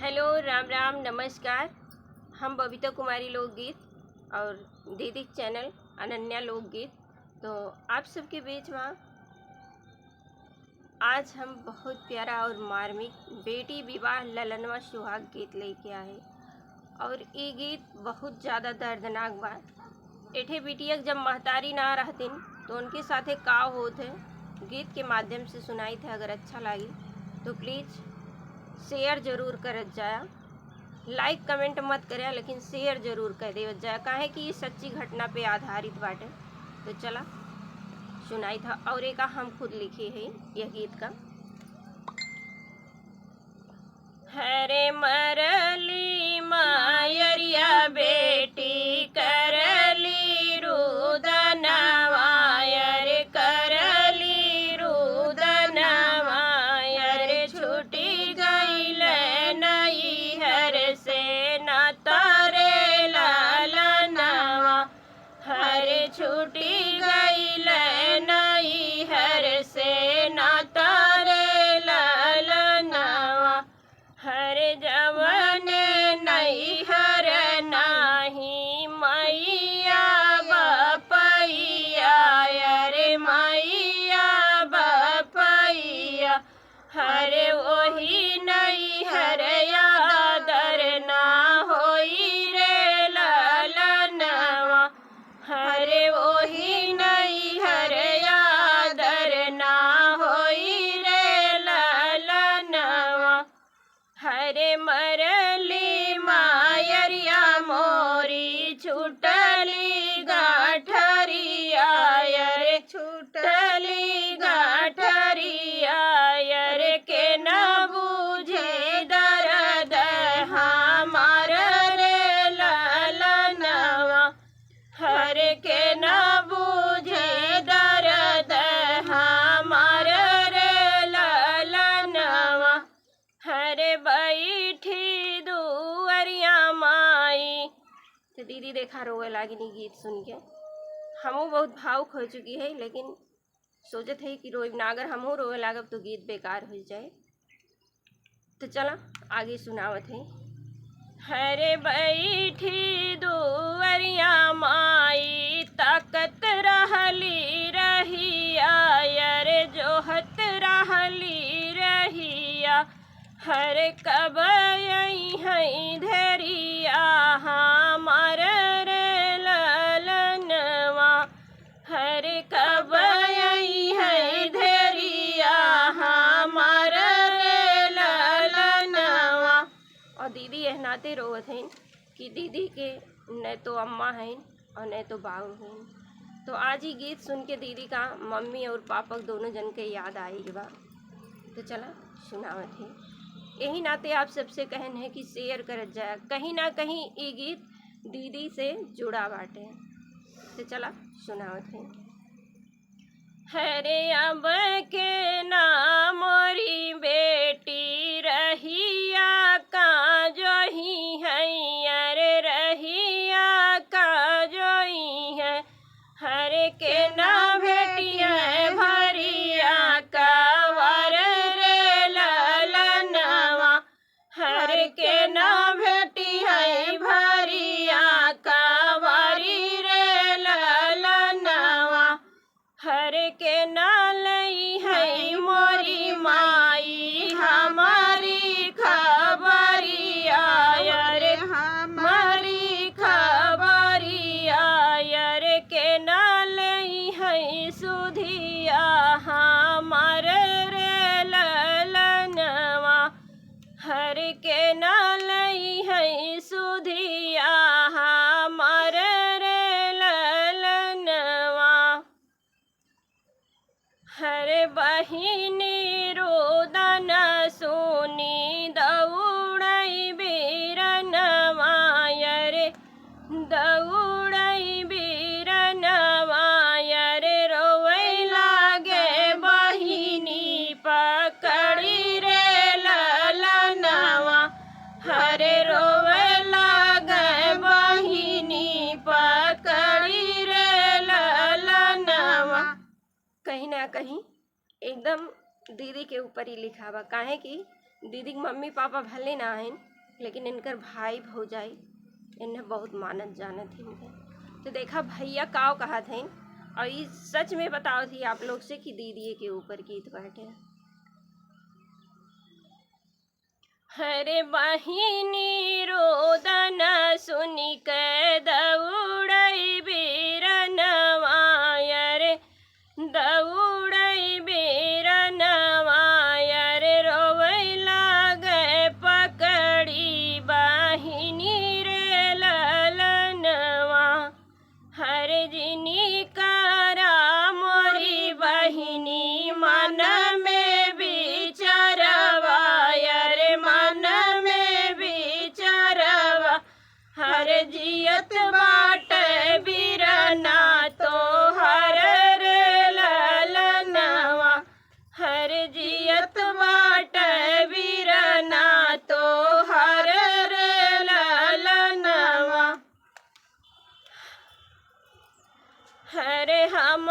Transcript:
Hello, Ram Ram, नमस्कार। हम बबीता कुमारी लोकगीत और दीदी चैनल अनन्या लोकगीत। तो आप सबके बीच में आज हम बहुत प्यारा और मार्मिक बेटी विवाह ललनवा सुहाग गीत लेके आए। और ये गीत बहुत ज़्यादा दर्दनाक बा। एठे बिटियक जब महतारी ना रहतिन तो उनके साथे का होत है गीत के माध्यम से सुनाई थे। अगर अच्छा लगी तो प्लीज़ शेयर जरूर करत जाया। लाइक कमेंट मत करे लेकिन शेयर जरूर कर देवत जाए, काहे कि ये सच्ची घटना पे आधारित बाटे। तो चला सुनाई था। और एक हम खुद लिखे है यह गीत का। हरे मरली मायरिया बेटी करली रुदनवा, रे करली रुदनवा, रे छुटी गईल नैहर से न तारे लालनवा, हरे छुटी गईल नैहर से न तारे लालनवा, हरे जवन नैहर नाही मैया बपैया, रे मैया बपैया, हरे वही नैहर यादर ना होई रे लालनवा, हरे वही नैहर यादर ना होई रे लालनवा, हरे मरली मायरिया मोरी छुटली गाठरिया, रे छुटली गाठरिया, रे के न बूझे दर्द हमार रे लालनवा, हरे के न बूझे दर्द हमार रे लालनवा, हरे बैठी दुअरिया माई। तो दीदी देखा रोए लागिनी गीत सुन के। हमू बहुत भावुक हो चुकी है, लेकिन सोचत है कि रोई ना, अगर हमू रोए लागब तो गीत बेकार हो जाए। तो चला आगे सुनावत है। हरे बैठी दुअरिया माई ताकत रहली रहिया, रे जोहत रहली रहिया, हरे कब है धरिया हमार रे लालनवा, हरे कब है धरिया हमार रे लालनवा। और दीदी यह नाते रोवत हैं कि दीदी के न तो अम्मा हैं और न तो बाऊ हैं। तो आज ही गीत सुन के दीदी का मम्मी और पापा दोनों जन के याद आई बा। तो चला सुनावत है। यही नाते आप सबसे कहन है कि शेयर करत जाए, कहीं ना कहीं ये गीत दीदी से जुड़ा बाटे। तो चला सुनावत है। हरे अब के ना मोरी बेटी रहिया का जो ही है, अरे रहिया का जो ही है, हरे के ना भेटिया भरिया का वर रे लालनवा, हरे के ना भेटी है भरिया का वारी रे लालनवा, हरे के ना लई है मोरी माई हमारी खबरिया, रे हमारी खबरिया, रे के ना लई है सुधिया हमार रे लालनवा, हरे के ना लई है सुधिया हमार रे लालनवा, हरे बहिनी रोदन सुनी दौड़ई बीरनवा, रे दौड़ई बीरनवा, रे रोवे लागे बहिनी पकड़ी रे लालनवा, हरे रोवे लागे बहिनी पकड़ी रे लालनवा। कहीं ना कहीं एकदम दीदी के ऊपर ही लिखा बा, काहे कि दीदी के मम्मी पापा भले ना आइन लेकिन इनकर भाई भौजाई इन्हें बहुत मानत जानत थी इनके। तो देखा भैया काव कहा थे, और ये सच में बताओ थी आप लोग से कि दीदी के ऊपर गीत बाटे। हरे बहिनी रोदन सुनी के दौड़ई बीरनवा, रे दौड़ई बीरनवा, रे रोवै लागे पकड़ी बहिनी रे ललनवा। हर जिनी करा मोरी बहिनी मन में बिचारवा, रे मन में बिचारवा। हर जियत बाट बीरना तो हर रे ललनवा, हर जियत बाट बीरना तो हर रे ललनवा। हरे हम